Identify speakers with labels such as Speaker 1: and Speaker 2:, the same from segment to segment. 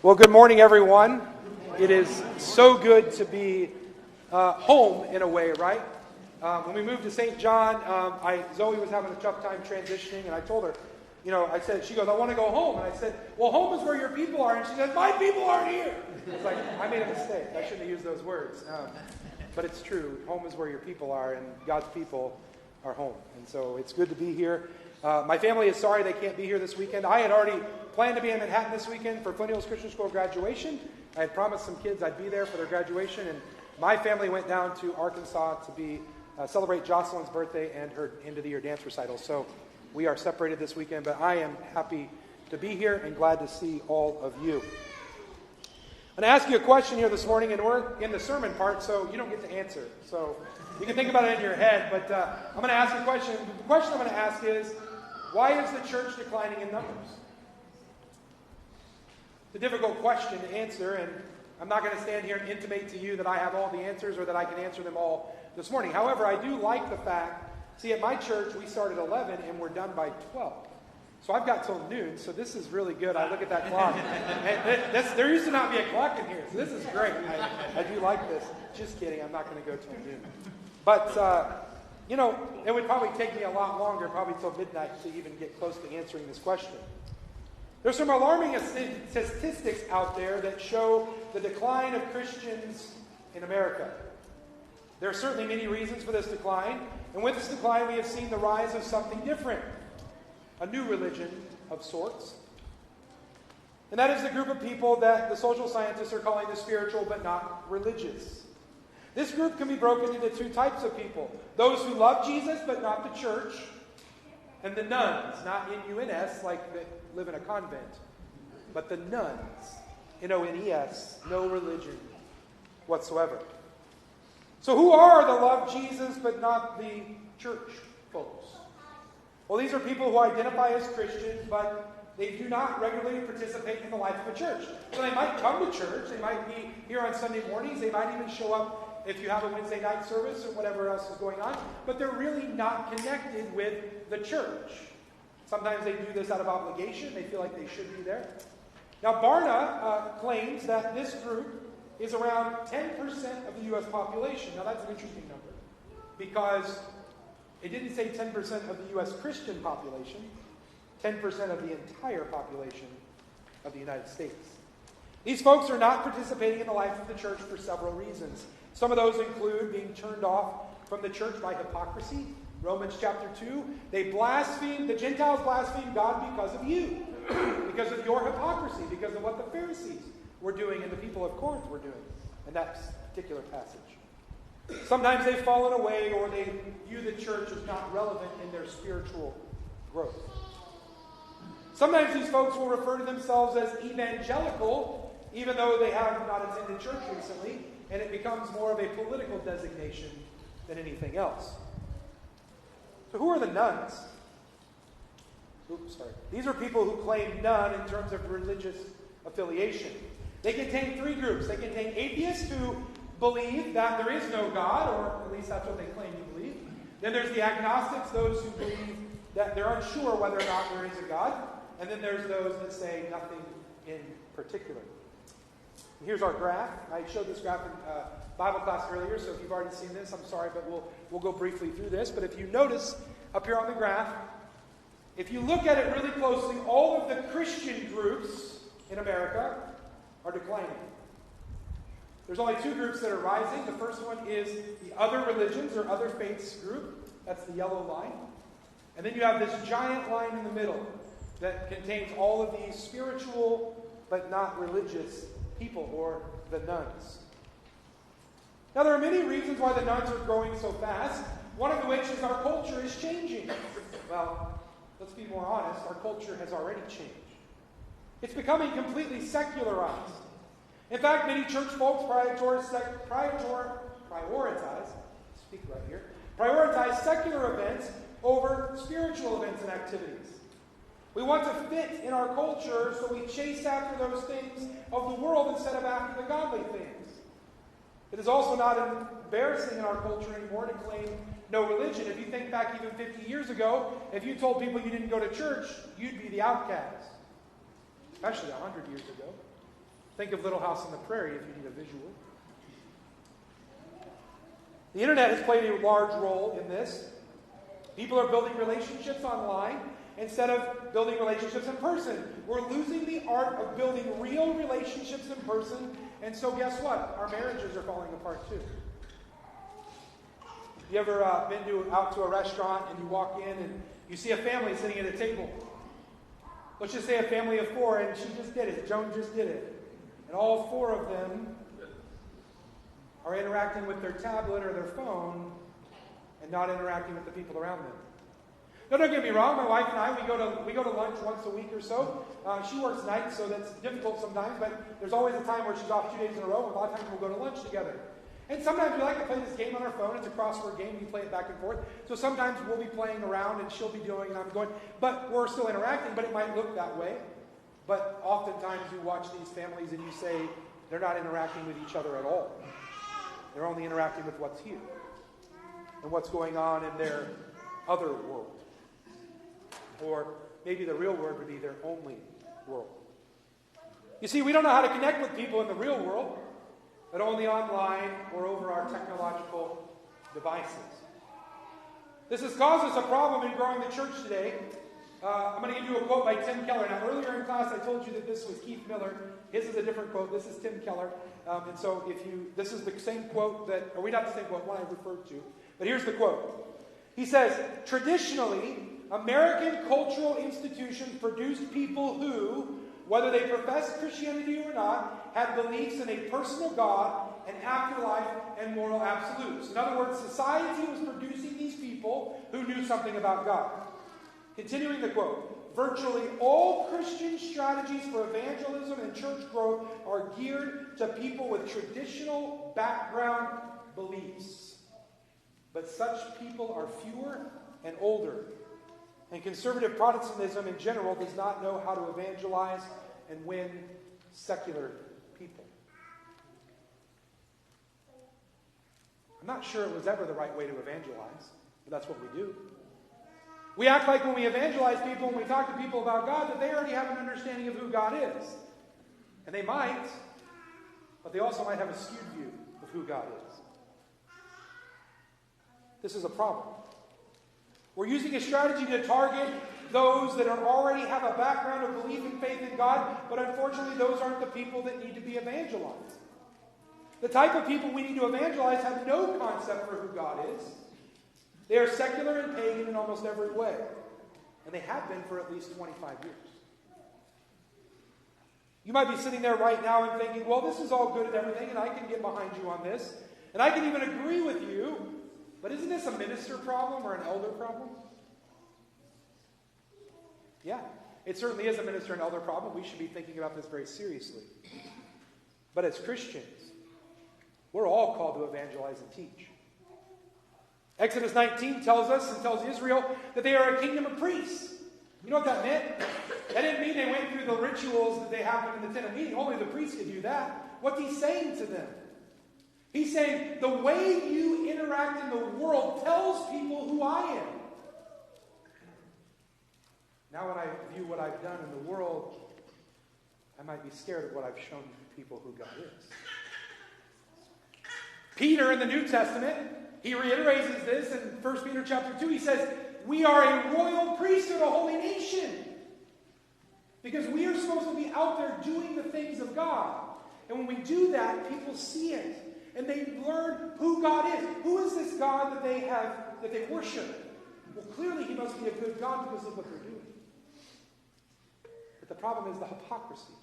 Speaker 1: Well, good morning, everyone. It is so good to be home in a way, right? When we moved to St. John, Zoe was having a tough time transitioning, and I told her, she goes, I want to go home. And I said, well, home is where your people are. And she said, my people aren't here. It's like, I made a mistake. I shouldn't have used those words. But it's true. Home is where your people are, and God's people are home. And so it's good to be here. My family is sorry they can't be here this weekend. I had already planned to be in Manhattan this weekend for Flint Hills Christian School graduation. I had promised some kids I'd be there for their graduation, and my family went down to Arkansas to celebrate Jocelyn's birthday and her end-of-the-year dance recital. So we are separated this weekend, but I am happy to be here and glad to see all of you. I'm going to ask you a question here this morning, and we're in the sermon part, so you don't get to answer. So you can think about it in your head, but I'm going to ask you a question. The question I'm going to ask is, why is the church declining in numbers? It's a difficult question to answer, and I'm not going to stand here and intimate to you that I have all the answers or that I can answer them all this morning. However, I do like the fact, at my church, we start at 11 and we're done by 12. So I've got till noon, so this is really good. I look at that clock. And there used to not be a clock in here, so this is great. I do like this. Just kidding, I'm not going to go till noon. But, it would probably take me a lot longer, probably till midnight, to even get close to answering this question. There's some alarming statistics out there that show the decline of Christians in America. There are certainly many reasons for this decline, and with this decline we have seen the rise of something different, a new religion of sorts. And that is the group of people that the social scientists are calling the spiritual but not religious. This group can be broken into two types of people: those who love Jesus but not the church, and the nuns, not N-U-N-S, like that live in a convent, but the nuns, N-O-N-E-S, no religion whatsoever. So who are the love Jesus but not the church folks? Well, these are people who identify as Christians, but they do not regularly participate in the life of a church. So they might come to church, they might be here on Sunday mornings, they might even show up if you have a Wednesday night service or whatever else is going on, but they're really not connected with the church. Sometimes they do this out of obligation. They feel like they should be there. Now, Barna claims that this group is around 10% of the U.S. population. Now, that's an interesting number because it didn't say 10% of the U.S. Christian population, 10% of the entire population of the United States. These folks are not participating in the life of the church for several reasons. Some of those include being turned off from the church by hypocrisy. Romans chapter 2, the Gentiles blaspheme God because of you, because of your hypocrisy, because of what the Pharisees were doing and the people of Corinth were doing in that particular passage. Sometimes they've fallen away or they view the church as not relevant in their spiritual growth. Sometimes these folks will refer to themselves as evangelical, even though they have not attended church recently, and it becomes more of a political designation than anything else. So who are the nuns? These are people who claim none in terms of religious affiliation. They contain three groups. They contain atheists who believe that there is no God, or at least that's what they claim to believe. Then there's the agnostics, those who believe that they're unsure whether or not there is a God. And then there's those that say nothing in particular. Here's our graph. I showed this graph in Bible class earlier, so if you've already seen this, I'm sorry, but we'll go briefly through this. But if you notice up here on the graph, if you look at it really closely, all of the Christian groups in America are declining. There's only two groups that are rising. The first one is the other religions or other faiths group. That's the yellow line. And then you have this giant line in the middle that contains all of these spiritual but not religious people, or the nuns. Now, there are many reasons why the nuns are growing so fast, one of which is our culture is changing. Well, let's be more honest, our culture has already changed. It's becoming completely secularized. In fact, many church folks prioritize secular events over spiritual events and activities. We want to fit in our culture, so we chase after those things of the world instead of after the godly things. It is also not embarrassing in our culture anymore to claim no religion. If you think back even 50 years ago, if you told people you didn't go to church, you'd be the outcast. Especially 100 years ago. Think of Little House on the Prairie if you need a visual. The internet has played a large role in this. People are building relationships online instead of building relationships in person. We're losing the art of building real relationships in person, and so guess what? Our marriages are falling apart too. You ever been out to a restaurant and you walk in and you see a family sitting at a table? Let's just say a family of 4, and she just did it. Joan just did it. And all 4 of them are interacting with their tablet or their phone and not interacting with the people around them. No, don't get me wrong. My wife and I, we go to lunch once a week or so. She works nights, so that's difficult sometimes, but there's always a time where she's off 2 days in a row, and a lot of times we'll go to lunch together. And sometimes we like to play this game on our phone. It's a crossword game. We play it back and forth. So sometimes we'll be playing around, and she'll be doing, and I'm going, but we're still interacting, but it might look that way. But oftentimes you watch these families and you say they're not interacting with each other at all. They're only interacting with what's here and what's going on in their other world. Or maybe the real word would be their only world. You see, we don't know how to connect with people in the real world, but only online or over our technological devices. This has caused us a problem in growing the church today. I'm going to give you a quote by Tim Keller. Now, earlier in class, I told you that this was Keith Miller. His is a different quote. This is Tim Keller. And so this is the same quote or we not the same quote, one I referred to. But here's the quote. He says, traditionally, American cultural institutions produced people who, whether they professed Christianity or not, had beliefs in a personal God, an afterlife, and moral absolutes. In other words, society was producing these people who knew something about God. Continuing the quote, virtually all Christian strategies for evangelism and church growth are geared to people with traditional background beliefs. But such people are fewer and older. And conservative Protestantism in general does not know how to evangelize and win secular people. I'm not sure it was ever the right way to evangelize, but that's what we do. We act like when we evangelize people, when we talk to people about God, that they already have an understanding of who God is. And they might, but they also might have a skewed view of who God is. This is a problem. We're using a strategy to target those that already have a background of belief and faith in God, but unfortunately those aren't the people that need to be evangelized. The type of people we need to evangelize have no concept for who God is. They are secular and pagan in almost every way. And they have been for at least 25 years. You might be sitting there right now and thinking, well, this is all good and everything, and I can get behind you on this. And I can even agree with you. But isn't this a minister problem or an elder problem? Yeah, it certainly is a minister and elder problem. We should be thinking about this very seriously. But as Christians, we're all called to evangelize and teach. Exodus 19 tells us and tells Israel that they are a kingdom of priests. You know what that meant? That didn't mean they went through the rituals that they happened in the tent of meeting. Only the priests could do that. What's he saying to them? He's saying the way you interact in the world tells people who I am. Now when I view what I've done in the world, I might be scared of what I've shown people who God is. Peter in the New Testament, he reiterates this in 1 Peter chapter 2. He says, we are a royal priesthood, a holy nation. Because we are supposed to be out there doing the things of God. And when we do that, people see it. And they learn who God is. Who is this God that they worship? Well, clearly he must be a good God because of what they're doing. But the problem is the hypocrisy.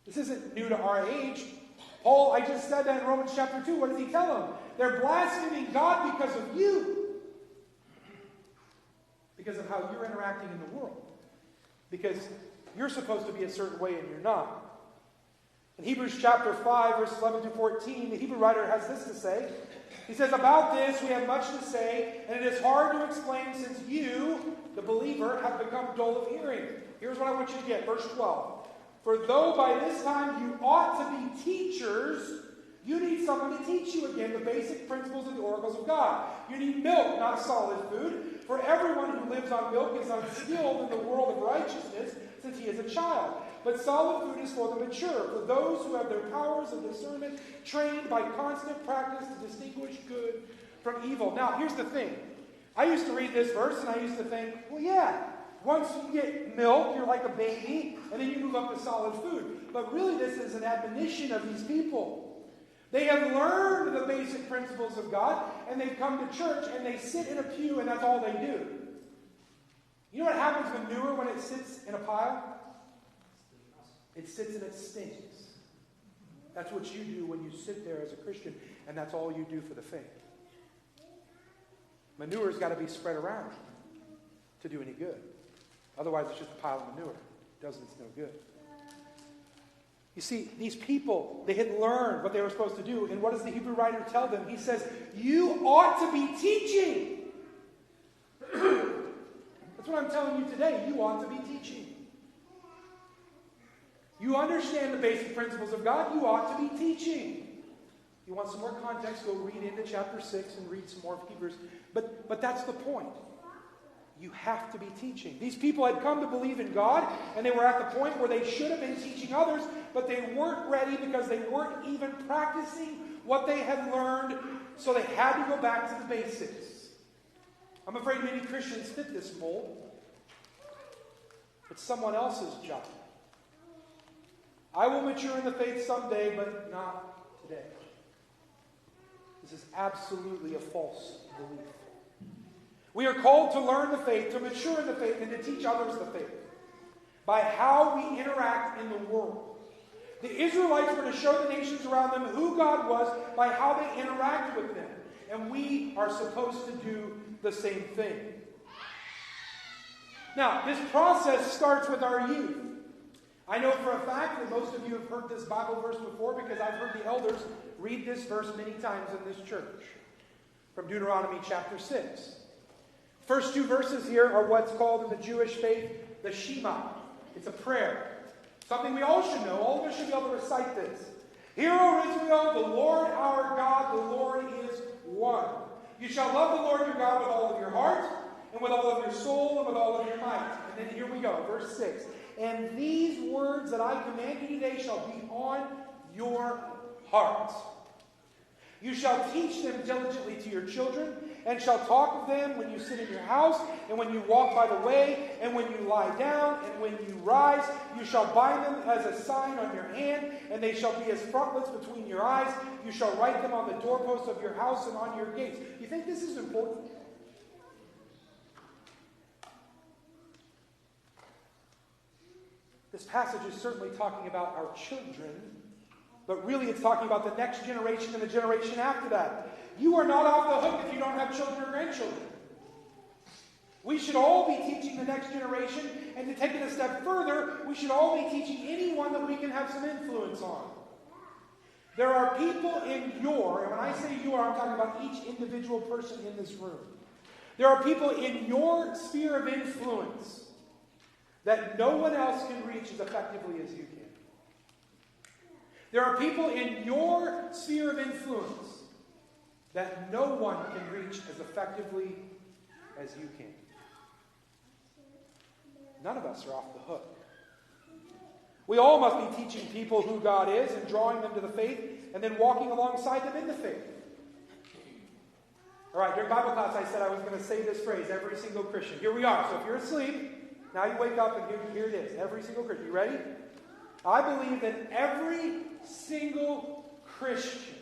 Speaker 1: This isn't new to our age. Paul, I just said that in Romans chapter 2. What does he tell them? They're blaspheming God because of you. Because of how you're interacting in the world. Because you're supposed to be a certain way and you're not. In Hebrews chapter 5, verses 11 to 14, the Hebrew writer has this to say. He says, about this we have much to say, and it is hard to explain since you, the believer, have become dull of hearing. Here's what I want you to get, verse 12. For though by this time you ought to be teachers, you need someone to teach you again the basic principles and the oracles of God. You need milk, not solid food. For everyone who lives on milk is unskilled in the world of righteousness, since he is a child. but solid food is for the mature, for those who have their powers of discernment trained by constant practice to distinguish good from evil. Now, here's the thing. I used to read this verse and I used to think, well, yeah, once you get milk, you're like a baby, and then you move up to solid food. But really, this is an admonition of these people. They have learned the basic principles of God, and they've come to church, and they sit in a pew, and that's all they do. You know what happens with manure when it sits in a pile? It sits and it stinks. That's what you do when you sit there as a Christian, and that's all you do for the faith. Manure's got to be spread around to do any good. Otherwise, it's just a pile of manure. It's no good. You see, these people, they had learned what they were supposed to do. And what does the Hebrew writer tell them? He says, you ought to be teaching. That's what I'm telling you today. You ought to be teaching. You understand the basic principles of God. You ought to be teaching. If you want some more context, go read into chapter 6 and read some more of Hebrews. But that's the point. You have to be teaching. These people had come to believe in God, and they were at the point where they should have been teaching others, but they weren't ready because they weren't even practicing what they had learned, so they had to go back to the basics. I'm afraid many Christians fit this mold. It's someone else's job. I will mature in the faith someday, but not today. This is absolutely a false belief. We are called to learn the faith, to mature in the faith, and to teach others the faith by how we interact in the world. The Israelites were to show the nations around them who God was by how they interact with them. And we are supposed to do the same thing. Now, this process starts with our youth. I know for a fact that most of you have heard this Bible verse before because I've heard the elders read this verse many times in this church. From Deuteronomy chapter 6. First two verses here are what's called in the Jewish faith the Shema. It's a prayer. Something we all should know. All of us should be able to recite this. Hear, O Israel, the Lord our God, the Lord is one. You shall love the Lord your God with all of your heart, and with all of your soul, and with all of your might. And then here we go, verse 6. And these words that I command you today shall be on your heart. You shall teach them diligently to your children, and shall talk of them when you sit in your house, and when you walk by the way, and when you lie down, and when you rise. You shall bind them as a sign on your hand, and they shall be as frontlets between your eyes. You shall write them on the doorposts of your house and on your gates. You think this is important? This passage is certainly talking about our children, but really it's talking about the next generation and the generation after that. You are not off the hook if you don't have children or grandchildren. We should all be teaching the next generation, and to take it a step further, we should all be teaching anyone that we can have some influence on. There are people in your, and when I say your, I'm talking about each individual person in this room. There are people in your sphere of influence that no one else can reach as effectively as you can. There are people in your sphere of influence that no one can reach as effectively as you can. None of us are off the hook. We all must be teaching people who God is and drawing them to the faith and then walking alongside them in the faith. All right, during Bible class I said I was going to say this phrase, every single Christian. Here we are. So if you're asleep, now you wake up and here it is. Every single Christian. You ready? I believe that every single Christian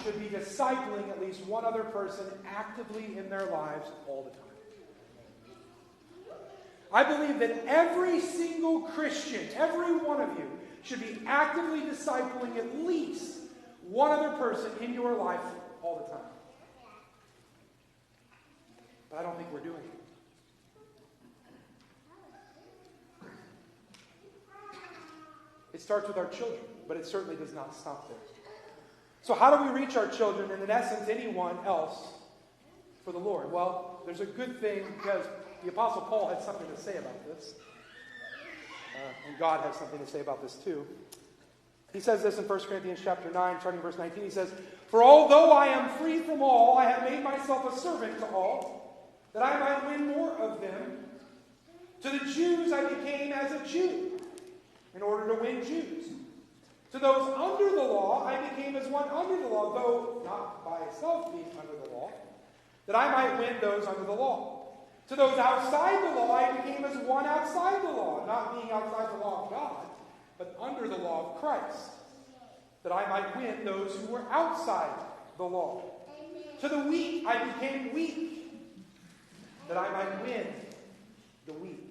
Speaker 1: should be discipling at least one other person actively in their lives all the time. I believe that every single Christian, every one of you, should be actively discipling at least one other person in your life all the time. But I don't think we're doing it. It starts with our children, but it certainly does not stop there. So how do we reach our children, and in essence, anyone else for the Lord? Well, there's a good thing, because the Apostle Paul had something to say about this. And God has something to say about this too. He says this in 1 Corinthians chapter 9, starting verse 19. He says, "For although I am free from all, I have made myself a servant to all, that I might win more of them. To the Jews I became as a Jew in order to win Jews. To those under the law I became as one under the law, though not by itself being under the law, that I might win those under the law. To those outside the law I became as one outside the law, not being outside the law of God, but under the law of Christ, that I might win those who were outside the law. To the weak I became weak, that I might win the weak.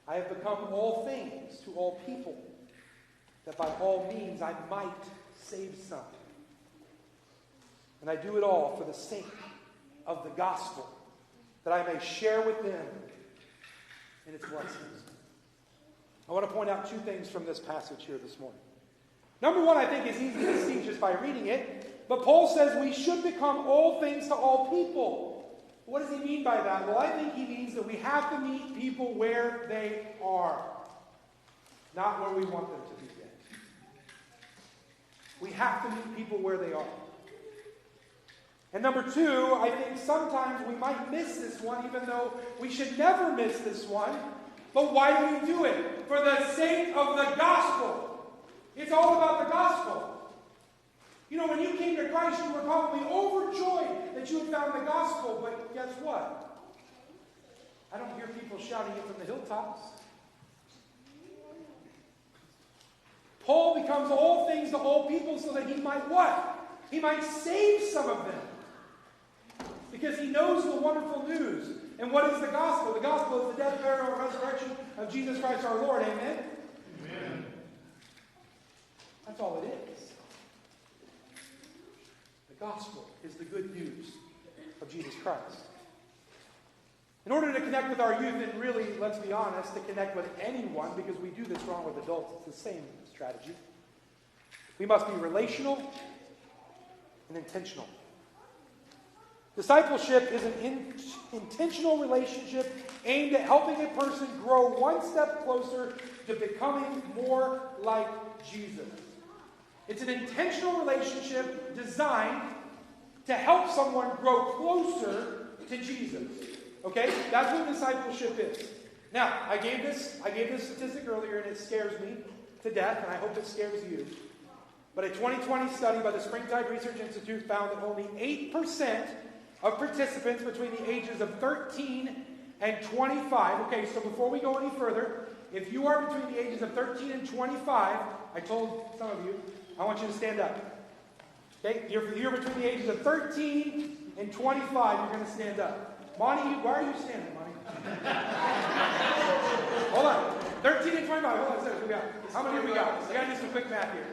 Speaker 1: I have become all things to all people, that by all means I might save some. And I do it all for the sake of the gospel, that I may share with them in its blessings. I want to point out two things from this passage here this morning. Number one, I think is easy to see just by reading it, but Paul says we should become all things to all people. What does he mean by that? Well, I think he means that we have to meet people where they are, not where we want them to be yet. We have to meet people where they are. And number two, I think sometimes we might miss this one, even though we should never miss this one. But why do we do it? For the sake of the gospel. It's all about the gospel. You know, when you came to Christ, you were probably overjoyed that you had found the gospel. But guess what? I don't hear people shouting it from the hilltops. Paul becomes all things to all people so that he might what? He might save some of them. Because he knows the wonderful news. And what is the gospel? The gospel is the death, burial, and resurrection of Jesus Christ our Lord. Amen? Amen. That's all it is. The gospel is the good news of Jesus Christ. In order to connect with our youth, and really, let's be honest, to connect with anyone, because we do this wrong with adults, it's the same strategy. We must be relational and intentional. Discipleship is an intentional relationship aimed at helping a person grow one step closer to becoming more like Jesus. It's an intentional relationship designed to help someone grow closer to Jesus. Okay? That's what discipleship is. Now, I gave this statistic earlier, and it scares me to death, and I hope it scares you. But a 2020 study by the Springtide Research Institute found that only 8% of participants between the ages of 13 and 25. Okay, so before we go any further, if you are between the ages of 13 and 25, I told some of you, I want you to stand up. Okay, you're between the ages of 13 and 25, you're going to stand up. Monty, why are you standing, Monty? Hold on. 13 and 25, hold on a second. How many have we got? I got to do some quick math here.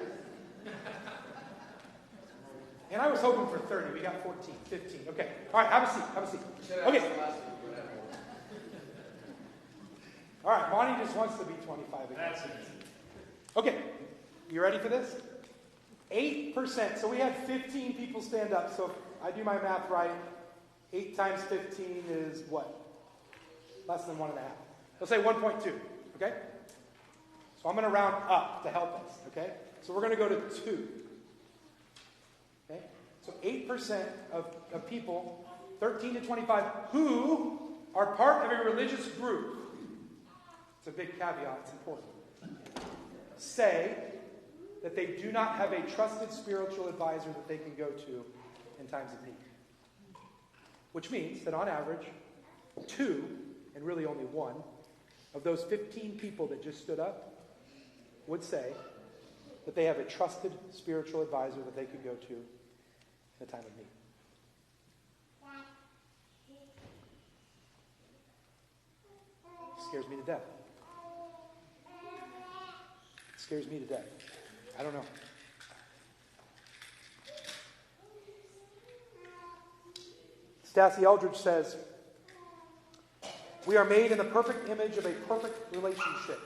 Speaker 1: And I was hoping for 30. We got 14, 15. Okay. All right, have a seat. Okay. All right, Monty just wants to be 25 again.
Speaker 2: That's it.
Speaker 1: Okay. You ready for this? 8%. So we had 15 people stand up. So if I do my math right, 8 times 15 is what? Less than 1.5. Let's say 1.2. Okay? So I'm going to round up to help us. Okay? So we're going to go to 2. Okay? So 8% of people, 13 to 25, who are part of a religious group, it's a big caveat, it's important, say that they do not have a trusted spiritual advisor that they can go to in times of need. Which means that on average, 2, and really only 1, of those 15 people that just stood up would say that they have a trusted spiritual advisor that they could go to in a time of need. It scares me to death. It scares me to death. I don't know. Stacey Eldridge says, we are made in the perfect image of a perfect relationship.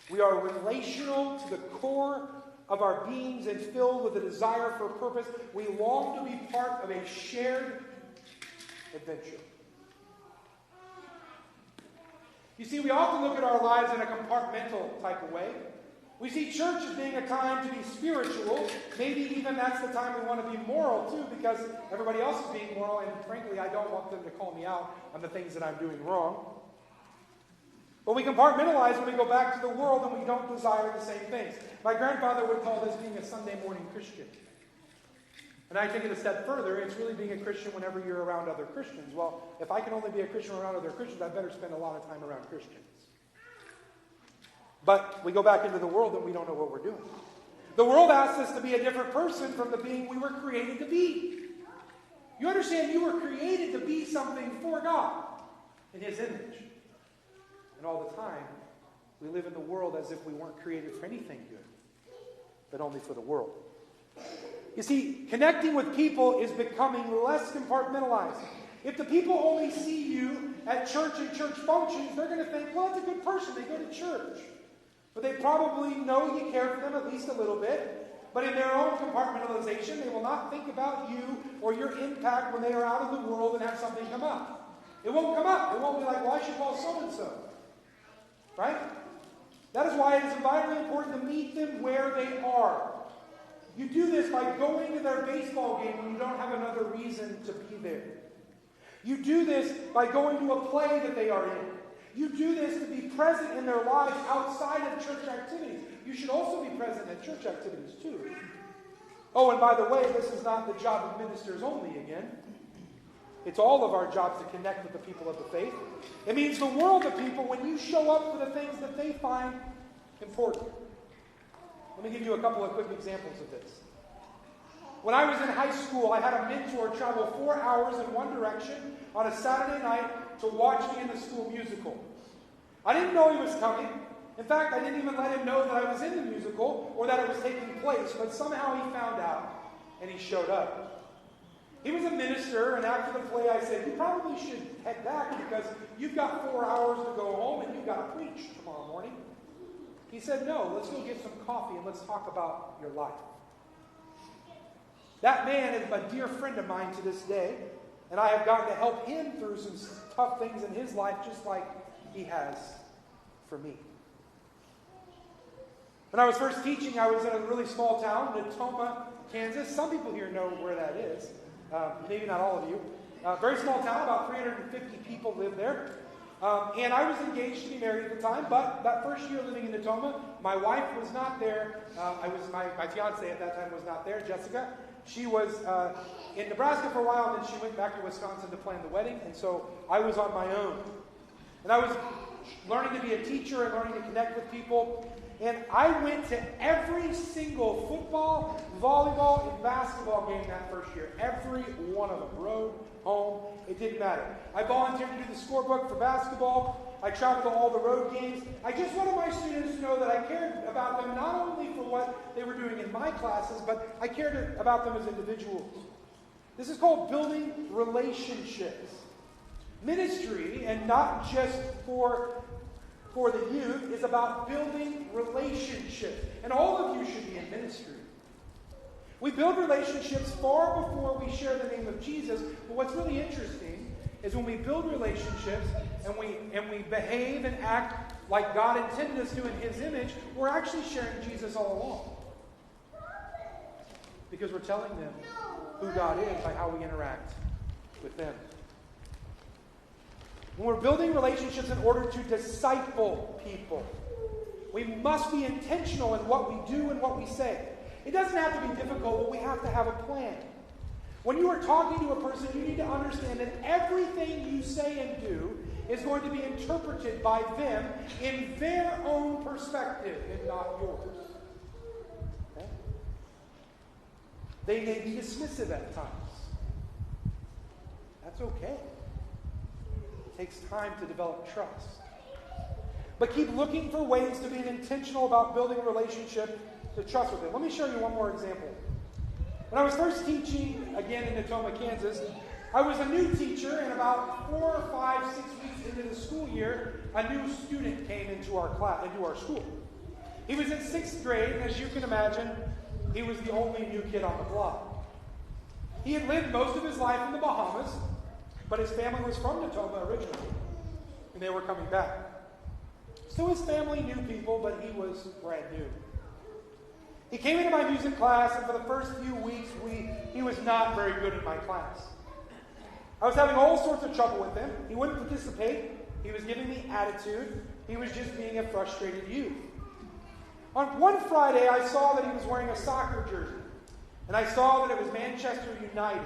Speaker 1: We are relational to the core of our beings and filled with a desire for purpose. We long to be part of a shared adventure. You see, we often look at our lives in a compartmental type of way. We see church as being a time to be spiritual. Maybe even that's the time we want to be moral too, because everybody else is being moral, and frankly, I don't want them to call me out on the things that I'm doing wrong. But we compartmentalize when we go back to the world and we don't desire the same things. My grandfather would call this being a Sunday morning Christian. And I take it a step further, it's really being a Christian whenever you're around other Christians. Well, if I can only be a Christian around other Christians, I better spend a lot of time around Christians. But we go back into the world and we don't know what we're doing. The world asks us to be a different person from the being we were created to be. You understand, you were created to be something for God in His image. And all the time, we live in the world as if we weren't created for anything good, but only for the world. You see, connecting with people is becoming less compartmentalized. If the people only see you at church and church functions, they're going to think, well, that's a good person. They go to church. But they probably know you care for them at least a little bit. But in their own compartmentalization, they will not think about you or your impact when they are out in the world and have something come up. It won't come up. It won't be like, well, I should call so-and-so. Right? That is why it is vitally important to meet them where they are. You do this by going to their baseball game when you don't have another reason to be there. You do this by going to a play that they are in. You do this to be present in their lives outside of church activities. You should also be present at church activities too. Oh, and by the way, this is not the job of ministers only again. It's all of our jobs to connect with the people of the faith. It means the world of people when you show up for the things that they find important. Let me give you a couple of quick examples of this. When I was in high school, I had a mentor travel 4 hours in one direction on a Saturday night to watch me in the school musical. I didn't know he was coming. In fact, I didn't even let him know that I was in the musical or that it was taking place, but somehow he found out and he showed up. He was a minister, and after the play I said, you probably should head back because you've got 4 hours to go home and you've got to preach tomorrow morning. He said, no, let's go get some coffee and let's talk about your life. That man is a dear friend of mine to this day, and I have gotten to help him through some tough things in his life just like he has for me. When I was first teaching, I was in a really small town, Natoma, Kansas. Some people here know where that is. Maybe not all of you. Very small town, about 350 people live there. And I was engaged to be married at the time, but that first year living in Natoma, my wife was not there. My fiance at that time was not there, Jessica. She was in Nebraska for a while, and then she went back to Wisconsin to plan the wedding, and so I was on my own. And I was learning to be a teacher and learning to connect with people. And I went to every single football, volleyball, and basketball game that first year. Every one of them. Road, home, it didn't matter. I volunteered to do the scorebook for basketball. I traveled to all the road games. I just wanted my students to know that I cared about them not only for what they were doing in my classes, but I cared about them as individuals. This is called building relationships. Ministry, and not just for the youth, is about building relationships. And all of you should be in ministry. We build relationships far before we share the name of Jesus. But what's really interesting is when we build relationships and we behave and act like God intended us to in His image, we're actually sharing Jesus all along. Because we're telling them who God is by how we interact with them. When we're building relationships in order to disciple people, we must be intentional in what we do and what we say. It doesn't have to be difficult, but we have to have a plan. When you are talking to a person, you need to understand that everything you say and do is going to be interpreted by them in their own perspective and not yours. Okay? They may be dismissive at times. That's okay. It takes time to develop trust. But keep looking for ways to be intentional about building a relationship to trust with them. Let me show you one more example. When I was first teaching, again in Natoma, Kansas, I was a new teacher, and about 4 or 5, 6 weeks into the school year, a new student came into our class, into our school. He was in 6th grade, and as you can imagine, he was the only new kid on the block. He had lived most of his life in the Bahamas, but his family was from Natoma originally, and they were coming back. So his family knew people, but he was brand new. He came into my music class, and for the first few weeks, he was not very good in my class. I was having all sorts of trouble with him. He wouldn't participate. He was giving me attitude. He was just being a frustrated youth. On one Friday, I saw that he was wearing a soccer jersey. And I saw that it was Manchester United.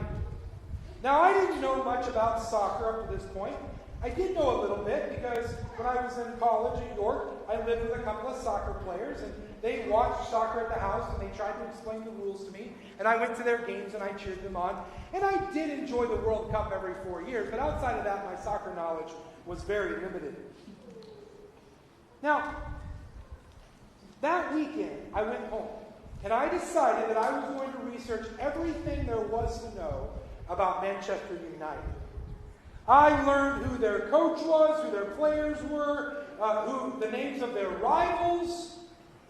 Speaker 1: Now, I didn't know much about soccer up to this point. I did know a little bit because when I was in college in York, I lived with a couple of soccer players, and they watched soccer at the house, and they tried to explain the rules to me. And I went to their games, and I cheered them on. And I did enjoy the World Cup every 4 years, but outside of that, my soccer knowledge was very limited. Now, that weekend, I went home, and I decided that I was going to research everything there was to know about Manchester United. I learned who their coach was, who their players were, who the names of their rivals,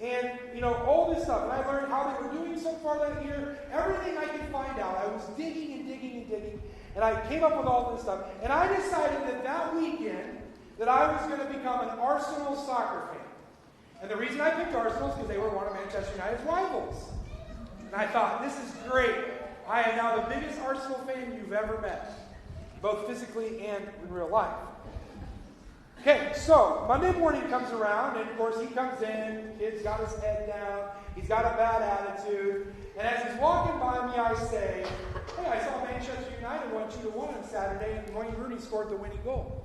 Speaker 1: and all this stuff. And I learned how they were doing so far that year. Everything I could find out. I was digging and digging and digging, and I came up with all this stuff. And I decided that weekend that I was going to become an Arsenal soccer fan. And the reason I picked Arsenal is because they were one of Manchester United's rivals. And I thought, this is great. I am now the biggest Arsenal fan you've ever met, both physically and in real life. Okay, so Monday morning comes around, and of course he comes in, the kid's got his head down, he's got a bad attitude, and as he's walking by me, I say, hey, I saw Manchester United won 2-1 on Saturday, and Wayne Rooney scored the winning goal.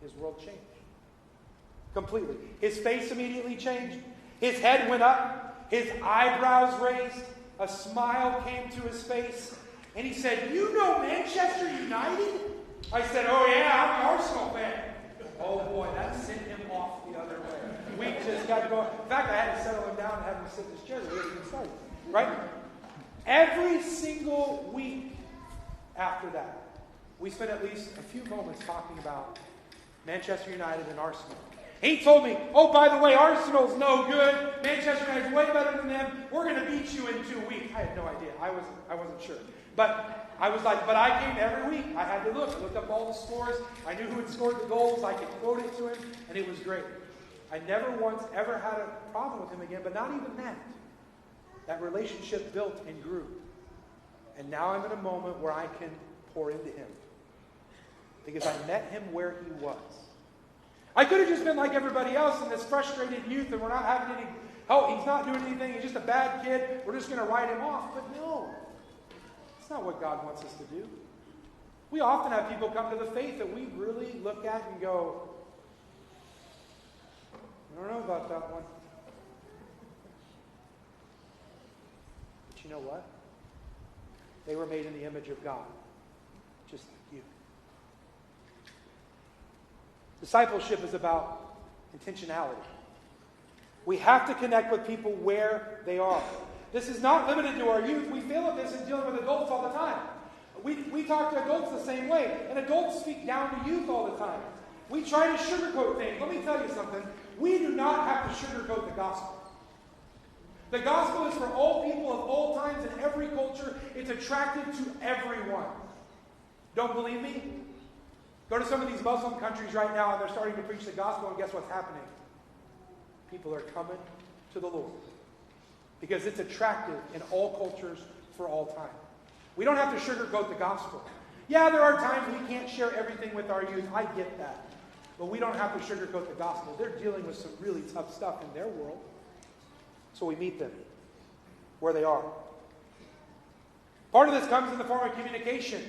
Speaker 1: His world changed. Completely. His face immediately changed. His head went up, his eyebrows raised, a smile came to his face, and he said, you know Manchester United? I said, oh yeah, I'm an Arsenal fan. Oh boy, that sent him off the other way. We just got going. In fact, I had to settle him down and have him sit in his chair. We hadn't even started. Right? Every single week after that, we spent at least a few moments talking about Manchester United and Arsenal. He told me, oh, by the way, Arsenal's no good. Manchester United's way better than them. We're going to beat you in 2 weeks. I had no idea. I wasn't sure. But I was like, but I came every week. I had to look. I looked up all the scores. I knew who had scored the goals. I could quote it to him, and it was great. I never once ever had a problem with him again, but not even that. That relationship built and grew. And now I'm in a moment where I can pour into him. Because I met him where he was. I could have just been like everybody else in this frustrated youth, and we're not having any help. He's not doing anything. He's just a bad kid. We're just going to write him off. But no. It's not what God wants us to do. We often have people come to the faith that we really look at and go, I don't know about that one. But you know what? They were made in the image of God, just like you. Discipleship is about intentionality. We have to connect with people where they are. This is not limited to our youth. We fail at this in dealing with adults all the time. We talk to adults the same way, and adults speak down to youth all the time. We try to sugarcoat things. Let me tell you something. We do not have to sugarcoat the gospel. The gospel is for all people of all times and every culture. It's attractive to everyone. Don't believe me? Go to some of these Muslim countries right now, and they're starting to preach the gospel, and guess what's happening? People are coming to the Lord. Because it's attractive in all cultures for all time. We don't have to sugarcoat the gospel. Yeah, there are times we can't share everything with our youth. I get that. But we don't have to sugarcoat the gospel. They're dealing with some really tough stuff in their world. So we meet them where they are. Part of this comes in the form of communication.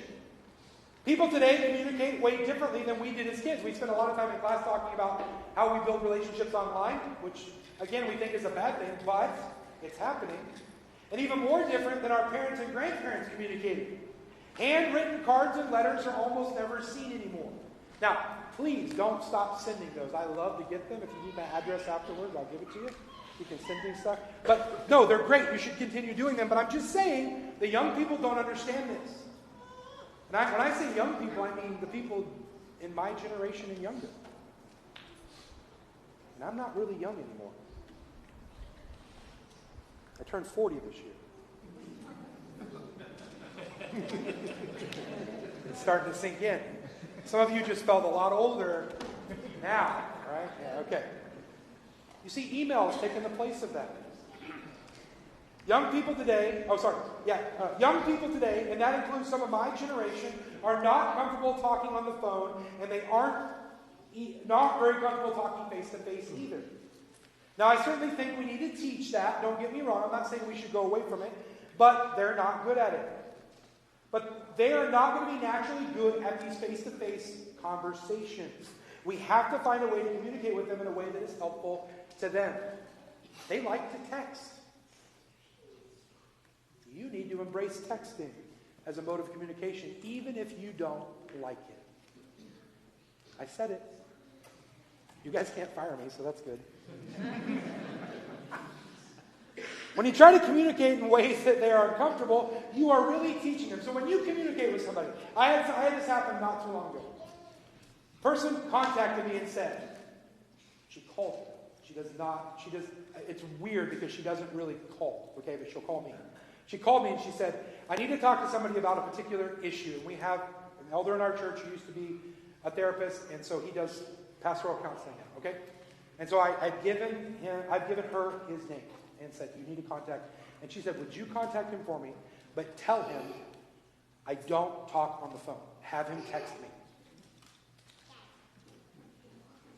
Speaker 1: People today communicate way differently than we did as kids. We spend a lot of time in class talking about how we build relationships online, which, again, we think is a bad thing, but it's happening. And even more different than our parents and grandparents communicated. Handwritten cards and letters are almost never seen anymore. Now, please don't stop sending those. I love to get them. If you need my address afterwards, I'll give it to you. You can send me stuff. But no, they're great. You should continue doing them. But I'm just saying, the young people don't understand this. And when I say young people, I mean the people in my generation and younger. And I'm not really young anymore. I turned 40 this year. It's starting to sink in. Some of you just felt a lot older now, right? Yeah, okay. You see, email has taken the place of that. Young people today, young people today, and that includes some of my generation, are not comfortable talking on the phone, and they aren't not very comfortable talking face-to-face either. Now, I certainly think we need to teach that. Don't get me wrong. I'm not saying we should go away from it, but they're not good at it. But they are not going to be naturally good at these face-to-face conversations. We have to find a way to communicate with them in a way that is helpful to them. They like to text. You need to embrace texting as a mode of communication, even if you don't like it. I said it. You guys can't fire me, so that's good. When you try to communicate in ways that they are uncomfortable, you are really teaching them. So when you communicate with somebody, I had this happen not too long ago. Person contacted me and said, she called me. It's weird because she doesn't really call, okay, but she'll call me. She called me and she said, I need to talk to somebody about a particular issue. And we have an elder in our church who used to be a therapist, and so he does pastoral counseling now, okay? And so I've given her his name and said, you need to contact. And she said, would you contact him for me, but tell him I don't talk on the phone. Have him text me.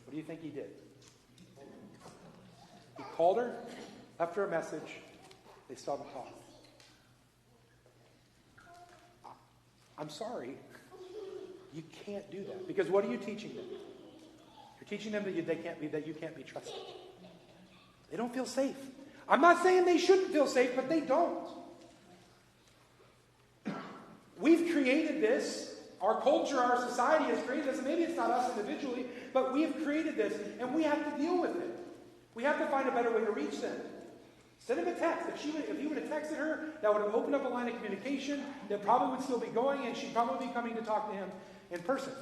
Speaker 1: What do you think he did? He called her, left her a message. They still haven't talked. I'm sorry. You can't do that. Because what are you teaching them? You're teaching them that you can't be trusted. They don't feel safe. I'm not saying they shouldn't feel safe, but they don't. We've created this. Our culture, our society has created this. Maybe it's not us individually, but we have created this, and we have to deal with it. We have to find a better way to reach them. Send him a text. If he would have texted her, that would have opened up a line of communication that probably would still be going, and she'd probably be coming to talk to him in person.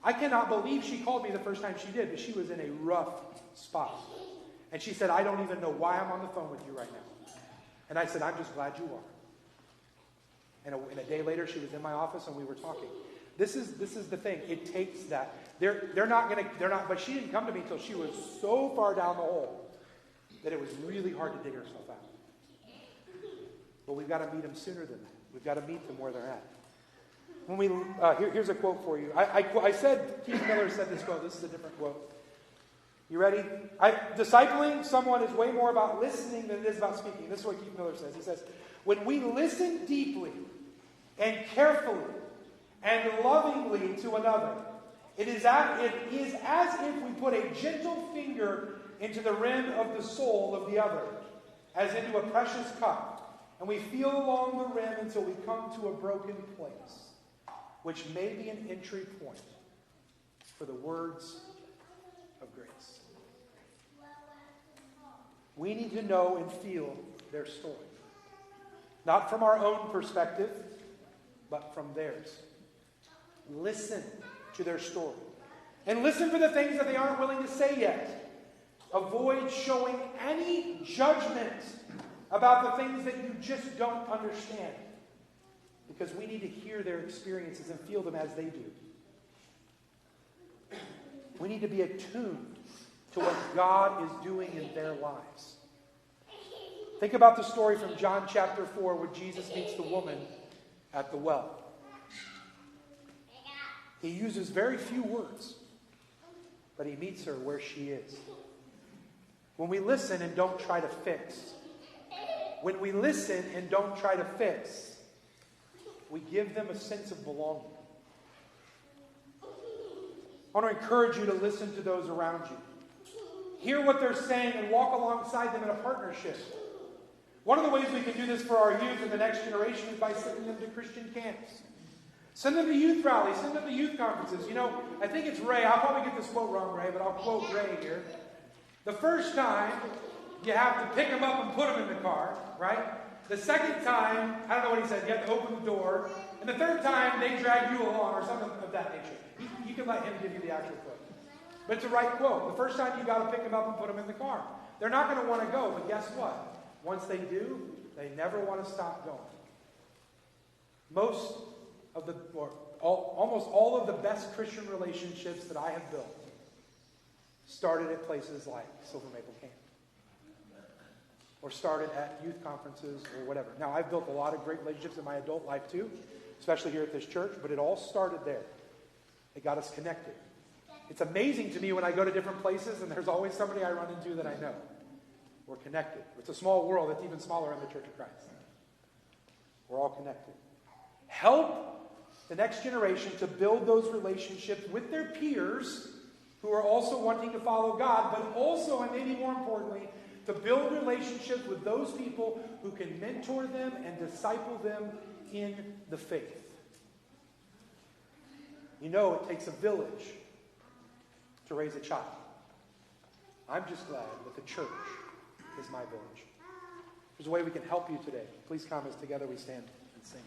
Speaker 1: I cannot believe she called me the first time she did, but she was in a rough spot. And she said, I don't even know why I'm on the phone with you right now. And I said, I'm just glad you are. And a day later, she was in my office and we were talking. This is the thing. It takes that. But she didn't come to me until she was so far down the hole that it was really hard to dig herself out. But we've got to meet them sooner than that. We've got to meet them where they're at. Here's a quote for you. I said, Keith Miller said this quote. This is a different quote. You ready? Discipling someone is way more about listening than it is about speaking. This is what Keith Miller says. He says, when we listen deeply and carefully and lovingly to another, it is as if we put a gentle finger into the rim of the soul of the other, as into a precious cup, and we feel along the rim until we come to a broken place, which may be an entry point for the words of grace. We need to know and feel their story. Not from our own perspective, but from theirs. Listen to their story. And listen for the things that they aren't willing to say yet. Avoid showing any judgment about the things that you just don't understand. Because we need to hear their experiences and feel them as they do. We need to be attuned to what God is doing in their lives. Think about the story from John chapter 4 where Jesus meets the woman at the well. He uses very few words, but he meets her where she is. When we listen and don't try to fix, we give them a sense of belonging. I want to encourage you to listen to those around you. Hear what they're saying and walk alongside them in a partnership. One of the ways we can do this for our youth and the next generation is by sending them to Christian camps. Send them to youth rallies. Send them to youth conferences. You know, I think it's Ray. I'll probably get this quote wrong, Ray, but I'll quote Ray here. The first time, you have to pick them up and put them in the car, right? The second time, I don't know what he said, you have to open the door. And the third time, they drag you along or something of that nature. You can let him give you the actual quote. But it's a right quote. The first time, you got to pick them up and put them in the car. They're not going to want to go, but guess what? Once they do, they never want to stop going. Almost all of the best Christian relationships that I have built started at places like Silver Maple Camp. or started at youth conferences or whatever. Now, I've built a lot of great relationships in my adult life too, especially here at this church, but it all started there. It got us connected. It's amazing to me when I go to different places and there's always somebody I run into that I know. We're connected. It's a small world. It's even smaller in the Church of Christ. We're all connected. Help the next generation to build those relationships with their peers who are also wanting to follow God, but also, and maybe more importantly, to build relationships with those people who can mentor them and disciple them in the faith. You know, it takes a village to raise a child. I'm just glad that the church is my village. There's a way we can help you today. Please come as together we stand and sing.